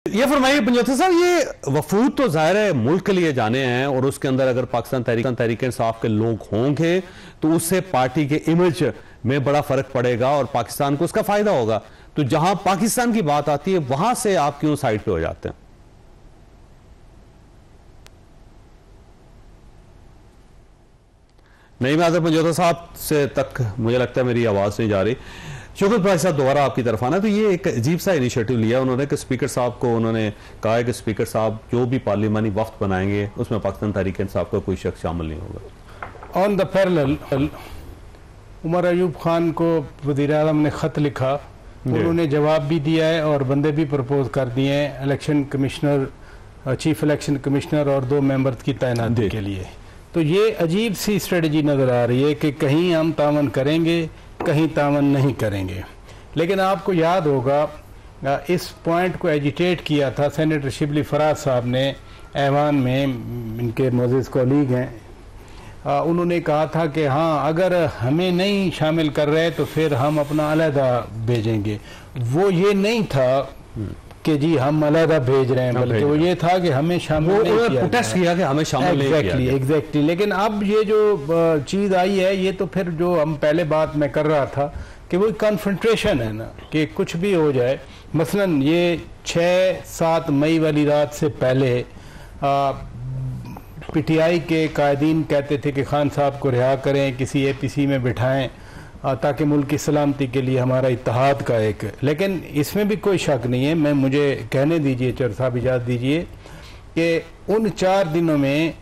ये फरमाइए पंजोथा साहब, ये वफूद तो जाहिर है मुल्क के लिए जाने हैं और उसके अंदर अगर पाकिस्तान तहरीक इंसाफ के लोग होंगे तो उससे पार्टी के इमेज में बड़ा फर्क पड़ेगा और पाकिस्तान को उसका फायदा होगा। तो जहां पाकिस्तान की बात आती है वहां से आप क्यों साइड पे हो जाते हैं? नहीं, मैं आजर पंजोथा साहब से तक मुझे लगता है मेरी आवाज नहीं जा रही। शौकत भाई साहब दोबारा आपकी तरफ आना। तो ये एक अजीब सा इनिशिएटिव लिया उन्होंने कि स्पीकर साहब को उन्होंने कहा है कि स्पीकर साहब जो भी पार्लिमानी वक्त बनाएंगे उसमें पाकिस्तान तहरीक इंसाफ का कोई शख्स शामिल नहीं होगा। On the parallel Umar Ayub Khan को वज़ीर आज़म ने ख़त लिखा, उन्होंने जवाब भी दिया है और बंदे भी प्रपोज कर दिए हैं election commissioner, chief election commissioner और 2 मेंबर्स की तैनाती के लिए। तो ये अजीब सी स्ट्रेटजी नज़र आ रही है कि कहीं हम तावन करेंगे कहीं तावन नहीं करेंगे। लेकिन आपको याद होगा इस पॉइंट को एजिटेट किया था सेनेटर शिबली फराज साहब ने ऐवान में, इनके मोअज़्ज़िज़ कॉलीग हैं, उन्होंने कहा था कि हाँ अगर हमें नहीं शामिल कर रहे तो फिर हम अपना अलहदा भेजेंगे। वो ये नहीं था कि जी हम अलहदा भेज रहे हैं, बल्कि वो ये था कि हमें शामिल नहीं किया, प्रोटेस्ट किया कि हमें शामिल नहीं किया। एग्जैक्टली। लेकिन अब ये जो चीज़ आई है, ये तो फिर जो हम पहले बात मैं कर रहा था कि वो कन्फ्रंट्रेशन है ना, कि कुछ भी हो जाए। मसलन ये 6-7 मई वाली रात से पहले PTI के कायदीन कहते थे कि खान साहब को रिहा करें, किसी APC में बिठाएं ताकि मुल्क की सलामती के लिए हमारा इत्तेहाद का एक। लेकिन इसमें भी कोई शक नहीं है, मैं मुझे कहने दीजिए चर साहब, इजाज़त दीजिए कि उन 4 दिनों में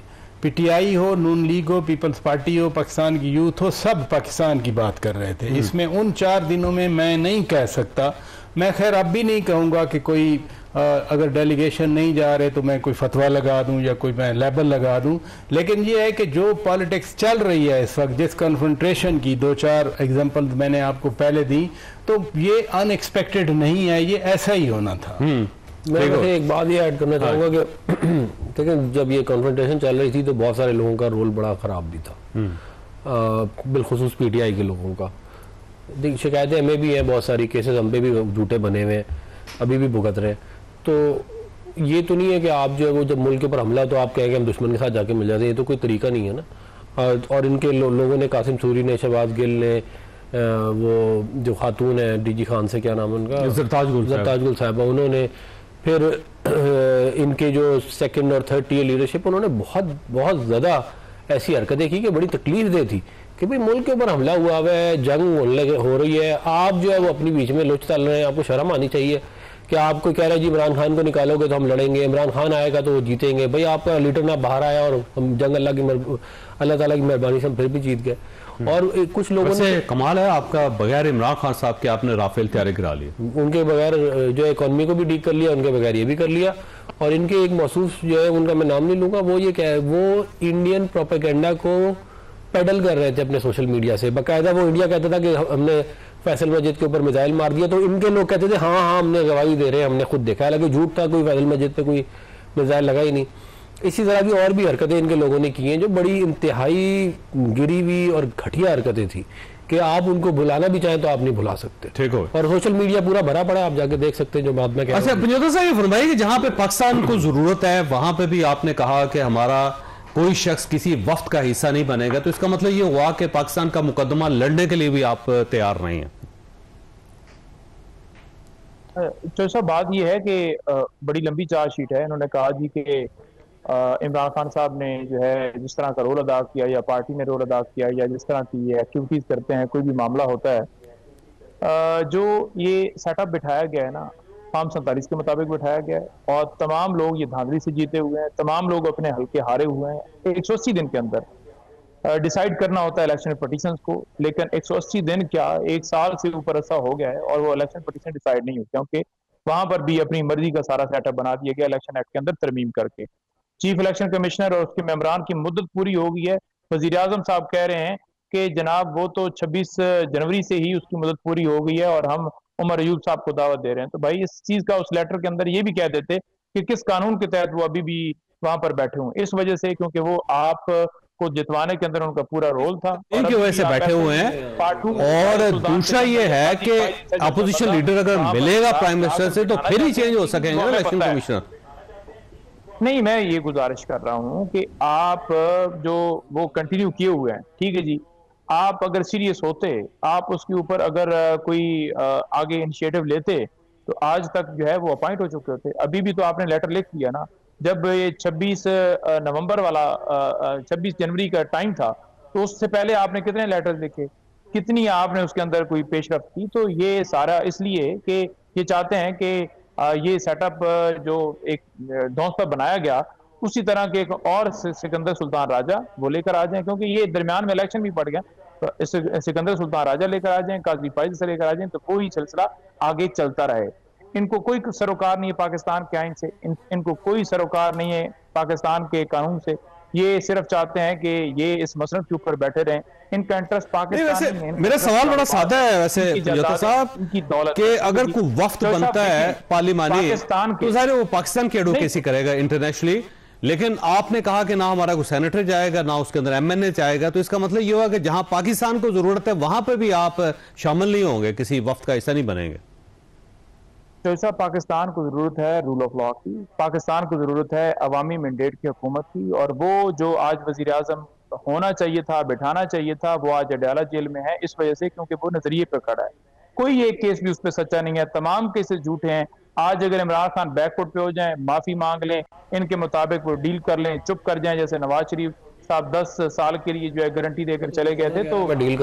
PTI हो, नून लीग हो, पीपल्स पार्टी हो, पाकिस्तान की यूथ हो, सब पाकिस्तान की बात कर रहे थे। इसमें उन 4 दिनों में मैं नहीं कह सकता, मैं खैर अब भी नहीं कहूँगा कि कोई अगर डेलीगेशन नहीं जा रहे तो मैं कोई फतवा लगा दूं या कोई मैं लेबल लगा दूं। लेकिन ये है कि जो पॉलिटिक्स चल रही है इस वक्त, जिस कन्फ्रंट्रेशन की 2-4 एग्जांपल मैंने आपको पहले दी, तो ये अनएक्सपेक्टेड नहीं है, ये ऐसा ही होना था। मैं वैसे एक बात ये ऐड करना चाहूँगा कि लेकिन जब ये कन्फ्रंट्रेशन चल रही थी तो बहुत सारे लोगों का रोल बड़ा ख़राब भी था, बिलखुसूस PTI के लोगों का। शिकायतें हमें भी हैं, बहुत सारी केसेस हम पे भी झूठे बने हुए हैं, अभी भी भुगत रहे हैं। तो ये तो नहीं है कि आप जो है वो जब मुल्क के ऊपर हमला तो आप कहेंगे हम दुश्मन के साथ जाके मिल जाते हैं, ये तो कोई तरीका नहीं है ना। और इनके लोगों ने, कासिम सूरी ने, शहबाज गिल ने, वो जो खातून है DG खान से, क्या नाम है उनका, जरताज गुल साहिबा, उन्होंने फिर इनके जो 2nd और 3rd टियर लीडरशिप, उन्होंने बहुत ज़्यादा ऐसी हरकतें की कि बड़ी तकलीफ दे थी कि भाई मुल्क के ऊपर हमला हुआ है, जंग हो रही है, आप जो है वो अपनी बीच में लुच तल रहे हैं। आपको शर्म आनी चाहिए कि आपको कह रहे हैं जी इमरान खान को निकालोगे तो हम लड़ेंगे, इमरान खान आएगा तो वो जीतेंगे। भाई आपका लीडर ना बाहर आया और हम जंग अल्लाह ताला की मेहरबानी से हम फिर भी जीत गए। और कुछ लोगों ने, कमाल है आपका, बगैर इमरान खान साहब के आपने राफेल तैयारी करा ली, उनके बगैर जो इकॉनमी को भी डील कर लिया, उनके बगैर ये भी कर लिया। और इनके एक मौसूफ जो है, उनका मैं नाम नहीं लूँगा, वो ये क्या है, वो इंडियन प्रोपेगेंडा को पेडल कर रहे थे अपने सोशल मीडिया से। बाकायदा वो इंडिया कहता था कि हमने फैसल मस्जिद के ऊपर मिसाइल मार दिया, तो इनके लोग कहते थे हाँ हाँ हमने गवाही दे रहे हैं, हमने खुद देखा है। हालांकि झूठ था, कोई फैसल मस्जिद पे कोई मिसाइल लगा ही नहीं। इसी तरह की और भी हरकतें इनके लोगों ने की हैं जो बड़ी इंतहाई गिरी हुई और घटिया हरकतें थी कि आप उनको भुलाना भी चाहें तो आप नहीं भुला सकते। ठीक हो। और सोशल मीडिया पूरा भरा पड़ा, आप जाके देख सकते हैं जो बात में कह। अच्छा पंजोथा साहब, ये फरमाइए कि जहां पे पाकिस्तान को जरूरत है वहां पे भी आपने कहा कि हमारा कोई शख्स किसी वफ्द का हिस्सा नहीं बनेगा, तो इसका मतलब ये हुआ कि पाकिस्तान का मुकदमा लड़ने के लिए भी आप तैयार नहीं हैं? तो सब बात यह है कि बड़ी लंबी चार्जशीट है। इन्होंने कहा जी कि इमरान खान साहब ने जो है जिस तरह का रोल अदा किया, या पार्टी ने रोल अदा किया, या जिस तरह की ये एक्टिविटीज़ करते हैं, कोई भी मामला होता है, जो ये सेटअप बिठाया गया है ना, फॉर्म 47 के मुताबिक बिठाया गया है, और तमाम लोग ये धांधली से जीते हुए हैं, तमाम लोग अपने हल्के हारे हुए हैं। 180 दिन के अंदर डिसाइड करना होता है इलेक्शन पटिशंस को, लेकिन 180 दिन क्या, 1 साल से ऊपर ऐसा हो गया है और वो इलेक्शन पटिशन डिसाइड नहीं हुई, क्योंकि वहां पर भी अपनी मर्जी का सारा सेटअप बना दिया गया इलेक्शन एक्ट के अंदर तरमीम करके। चीफ इलेक्शन कमिश्नर और उसके मेंबरान की मुद्दत पूरी हो गई है। वजीर आजम साहब कह रहे हैं कि जनाब वो तो 26 जनवरी से ही उसकी मुद्दत पूरी हो गई है और हम उमर अयूब साहब को दावत दे रहे हैं। तो भाई इस चीज का उस लेटर के अंदर ये भी कह देते कि किस कानून के तहत वो अभी भी वहां पर बैठे हों। इस वजह से, क्योंकि वो आप को जितवाने के अंदर उनका पूरा रोल था। इनकी वजह से बैठे हुए हैं। और दूसरा ये है कि अपोजिशन लीडर अगर मिलेगा प्राइम मिनिस्टर से तो फिर ही चेंज हो सकेंगे ना इलेक्शन कमिश्नर। नहीं, मैं ये गुजारिश कर रहा हूं कि आप जो वो कंटिन्यू किए हुए हैं, ठीक है जी, आप अगर सीरियस होते, आप उसके ऊपर अगर कोई आगे इनिशिएटिव लेते तो आज तक जो है वो अपॉइंट हो चुके होते। अभी भी तो आपने लेटर लिख दिया ना, जब ये 26 नवंबर वाला 26 जनवरी का टाइम था तो उससे पहले आपने कितने लेटर लिखे, कितनी आपने उसके अंदर कोई पेशरफ्त की। तो ये सारा इसलिए कि ये चाहते हैं कि ये सेटअप जो एक धौंस पर बनाया गया उसी तरह के एक और सिकंदर सुल्तान राजा वो लेकर आ जाएं, क्योंकि ये दरमियान में इलेक्शन भी पड़ गया, तो सिकंदर सुल्तान राजा लेकर आ जाएं, काजी फाइज से लेकर आ जाएं, तो कोई सिलसिला आगे चलता रहे। इनको कोई सरोकार नहीं है पाकिस्तान के आइन से, इनको कोई सरोकार नहीं है पाकिस्तान के कानून से। ये सिर्फ चाहते हैं कि ये इस मसरत के ऊपर बैठे रहें, इनका इंटरेस्ट पाकिस्तान नहीं है। मेरा सवाल बड़ा सादा है वैसे योता साहब कि अगर कोई वफ्द बनता है पार्लिमानी तो ज़ाहिर वो पाकिस्तान की एडवोकेसी करेगा इंटरनेशनली, लेकिन आपने कहा कि ना हमारा कोई सेनेटर जाएगा ना उसके अंदर एमएनए जाएगा, तो इसका मतलब ये हुआ कि जहां पाकिस्तान को जरूरत है वहां पर भी आप शामिल नहीं होंगे, किसी वफ्द का हिस्सा नहीं बनेंगे। तो ऐसा पाकिस्तान को जरूरत है रूल ऑफ लॉ की, पाकिस्तान को जरूरत है अवामी मैंडेट की हुकूमत की, और वो जो आज वजीर आजम होना चाहिए था, बिठाना चाहिए था, वो आज अडयाला जेल में है इस वजह से क्योंकि वो नजरिए पे खड़ा है। कोई एक केस भी उस पर सच्चा नहीं है, तमाम केसेस झूठे हैं। आज अगर इमरान खान बैकफुट पे हो जाएं, माफी मांग लें, इनके मुताबिक वो डील कर लें, चुप कर जाएं, जैसे नवाज शरीफ साहब 10 साल के लिए जो है गारंटी देकर चले गए थे, तो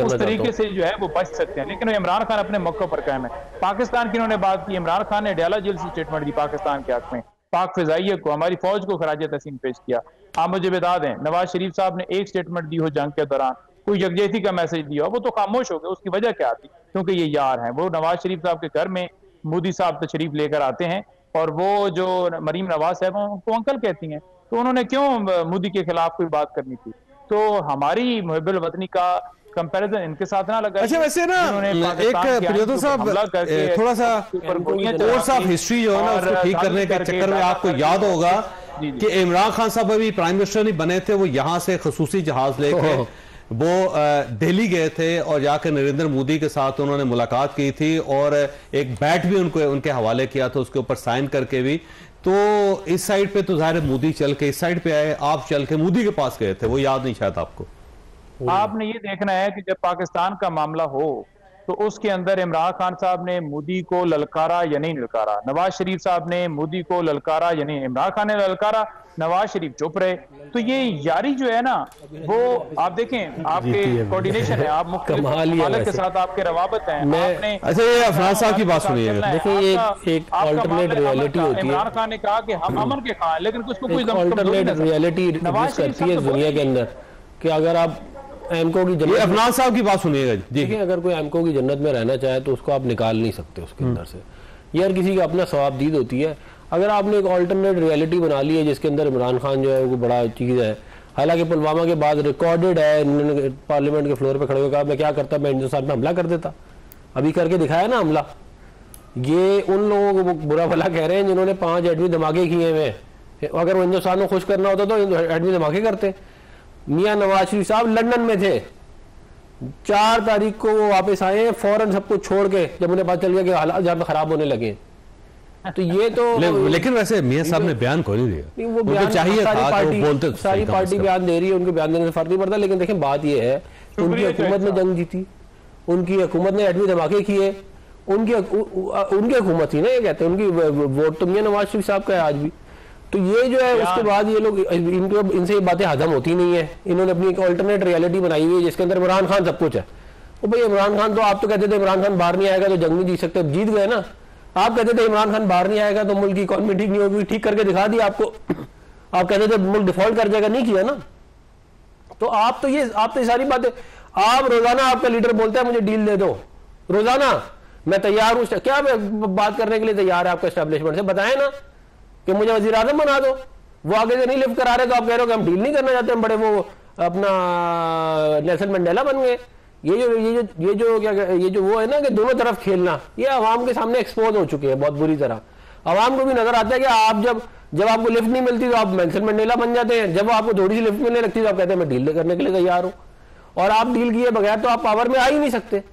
उस तरीके से जो है वो बच सकते हैं। लेकिन इमरान खान अपने मौके पर कायम है। पाकिस्तान की इन्होंने बात की, इमरान खान ने अडयाला जेल से स्टेटमेंट दी पाकिस्तान के हक में, पाक फिजाइया को, हमारी फौज को खराज तहसीन पेश किया। आप मुझे बता दें, नवाज शरीफ साहब ने एक स्टेटमेंट दी हो जंग के दौरान, कोई यकजहती का मैसेज दिया हो, वो तो खामोश हो गए। उसकी वजह क्या थी? क्योंकि ये यार हैं। वो नवाज शरीफ साहब के घर में मोदी साहब तशरीफ लेकर आते हैं और वो जो मरीम नवाज साहब उनको अंकल कहती हैं, तो उन्होंने क्यों मोदी के खिलाफ कोई बात करनी थी? तो हमारी मुहिब्बुल वतनी का कंपैरिजन इनके साथ ना लगा। अच्छा, वैसे ना एक प्रियोता साहब थोड़ा सा कोर्स ऑफ हिस्ट्री जो है ना उसको ठीक करने के चक्कर में आपको याद होगा कि इमरान खान साहब अभी प्राइम मिनिस्टर नहीं बने थे, वो यहाँ से खसूसी जहाज लेके वो दिल्ली गए थे और जाकर नरेंद्र मोदी के साथ उन्होंने मुलाकात की थी और एक बैट भी उनके हवाले किया था, उसके ऊपर साइन करके भी। तो इस साइड पे तो ज़ाहिर मोदी चल के इस साइड पे आए, आप चल के मोदी के पास गए थे, वो याद नहीं शायद आपको। आपने ये देखना है कि जब पाकिस्तान का मामला हो तो उसके अंदर इमरान खान साहब ने मोदी को ललकारा या नहीं ललकारा, नवाज शरीफ साहब ने मोदी को ललकारा या नहीं, इमरान खान ने ललकारा, नवाज शरीफ चुप रहे। तो ये यारी जो है ना वो आप देखें, आपके कोऑर्डिनेशन है, आप मुख्तलिफ के साथ आपके रवाबत हैं। अच्छा, ये अफराज साहब की बात सुनिएगा। देखिए एक अल्टरनेट रियलिटी होती है। इमरान खान ने कहा कि हम अमन के खां, लेकिन उसको कोई अल्टरनेट रियलिटी करती है दुनिया के अंदर कि अगर आप एमको की जन्नत, अफनान साहब की बात सुनिएगा जी। देखिए, अगर कोई एमको की जन्नत में रहना चाहे तो उसको आप निकाल नहीं सकते उसके अंदर से, ये हर किसी का अपना सवाबदीद होती है। अगर आपने एक अल्टरनेट रियलिटी बना ली है जिसके अंदर इमरान खान जो है वो बड़ा चीज़ है, हालांकि पुलवामा के बाद रिकॉर्डेड है, इन्होंने पार्लियामेंट के फ्लोर पे खड़े होकर कहा मैं क्या करता, मैं हिंदुस्तान में हमला कर देता, अभी करके दिखाया ना हमला। ये उन लोगों को बुरा भला कह रहे हैं जिन्होंने 5 एटमी धमाके किए हुए, अगर वो हिंदुस्तान को खुश करना होता तो एटमी धमाके करते। मियां नवाज शरीफ साहब लंदन में थे, 4 तारीख को वो वापस आए फौरन सब कुछ छोड़ के, जब उन्हें पता चल गया कि हालात जहां पे खराब होने लगे। तो ये तो लेकिन वैसे मियां साहब ने बयान कोई नहीं दिया, वो बयान चाहिए सारी था पार्टी, बोलते सारी पार्टी बयान दे रही है, उनके बयान देने से फर्क नहीं पड़ता। लेकिन देखें बात ये है, उनकी हुकूमत ने जंग जीती, उनकी हुकूमत ने एटमी धमाके किए, उनकी हुकूमत थी ना, ये कहते हैं उनकी वोट तो मियां नवाज शरीफ साहब का है आज भी। तो ये जो है उसके बाद ये लोग इनसे ये बातें हजम होती नहीं है। इन्होंने अपनी एक अल्टरनेट रियलिटी बनाई हुई है जिसके अंदर इमरान खान सब कुछ है। तो भाई इमरान खान तो आप तो कहते थे इमरान खान बाहर नहीं आएगा तो जंग नहीं जीत सकते, जीत गए ना। आप कहते थे इमरान खान बाहर नहीं आएगा तो मुल्क की इकॉनमी ठीक नहीं होगी, ठीक करके दिखा दिया आपको। आप कहते थे मुल्क डिफॉल्ट कर जाएगा, नहीं किया ना। तो आप तो ये सारी बातें, आप रोजाना आपका लीडर बोलता है मुझे डील दे दो, रोजाना मैं तैयार हूं, क्या बात करने के लिए तैयार है आपका एस्टेब्लिशमेंट से, बताए ना कि मुझे वजीर आजम बना दो। वो आगे से नहीं लिफ्ट करा रहे तो आप कह रहे हो कि हम डील नहीं करना चाहते, हम बड़े वो अपना नेल्सन मंडेला बन गए। ये जो वो है ना कि दोनों तरफ खेलना, ये आवाम के सामने एक्सपोज हो चुके हैं बहुत बुरी तरह। आवाम को भी नजर आता है कि आप जब जब आपको लिफ्ट नहीं मिलती तो आप नेल्सन मंडेला बन जाते हैं, जब आपको थोड़ी सी लिफ्ट मिलने लगती तो आप कहते हैं मैं डील करने के लिए तैयार हूं। और आप डील किए बगैर तो आप पावर में आ ही नहीं सकते।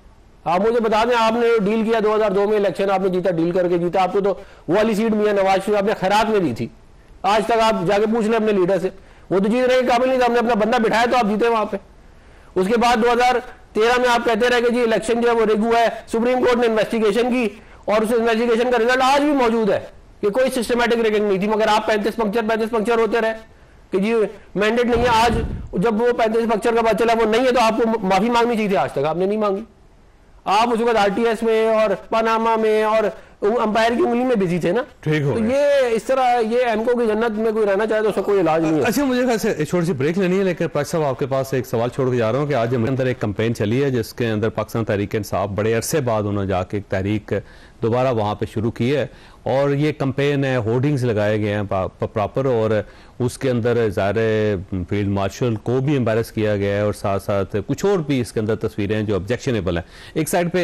आप मुझे बता दें, आपने डील किया 2002 में इलेक्शन आपने जीता, डील करके जीता, आपको तो वो वाली सीट मियां नवाज शरीफ आपने खैरात में दी थी। आज तक आप जाके पूछ लें अपने लीडर से, वो तो जीतने के काबिल नहीं था, हमने अपना बंदा बिठाया तो आप जीते वहां पे। उसके बाद 2013 में आप कहते रहे कि जी इलेक्शन जो है वो रेगू है, सुप्रीम कोर्ट ने इन्वेस्टिगेशन की और उस इन्वेस्टिगेशन का रिजल्ट आज भी मौजूद है कि कोई सिस्टमैटिक रिगिंग नहीं थी, मगर आप 35 पंक्चर होते रहे कि जी मैंडेट नहीं है। आज जब वो 35 पंक्चर का पता चला वो नहीं है तो आपको माफी मांगनी चाहिए थी, आज तक आपने नहीं मांगी। आप उसके बाद आरटीएस में और पनामा में और अंपायर की उंगली में बिजी थे ना। ठीक हो तो ये इस तरह ये एमको की जन्नत में कोई रहना चाहे तो उसका कोई इलाज नहीं है। अच्छा, मुझे एक छोटी सी ब्रेक लेनी है, लेकिन पाक साहब आपके पास एक सवाल छोड़ के जा रहा हूँ कि आज हमारे अंदर एक कैंपेन चली है जिसके अंदर पाकिस्तान तहरीक इंसाफ बड़े अरसे बाद उन्होंने जाके एक तहरीक दोबारा वहाँ पे शुरू की है और ये कैंपेन है, होर्डिंग्स लगाए गए हैं प्रॉपर और उसके अंदर ज़ाहिर फील्ड मार्शल को भी एम्बेरस किया गया है और साथ साथ कुछ और भी इसके अंदर तस्वीरें हैं जो ऑब्जेक्शनेबल हैं। एक साइड पे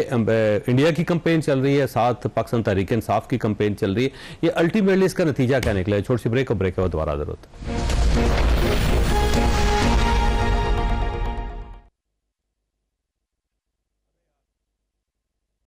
इंडिया की कैंपेन चल रही है, साथ पाकिस्तान तहरीक इंसाफ की कैंपेन चल रही है। ये अल्टीमेटली इसका नतीजा क्या निकला है? छोटी सी ब्रेक और ब्रेक के बाद दोबारा हाजिर होता है।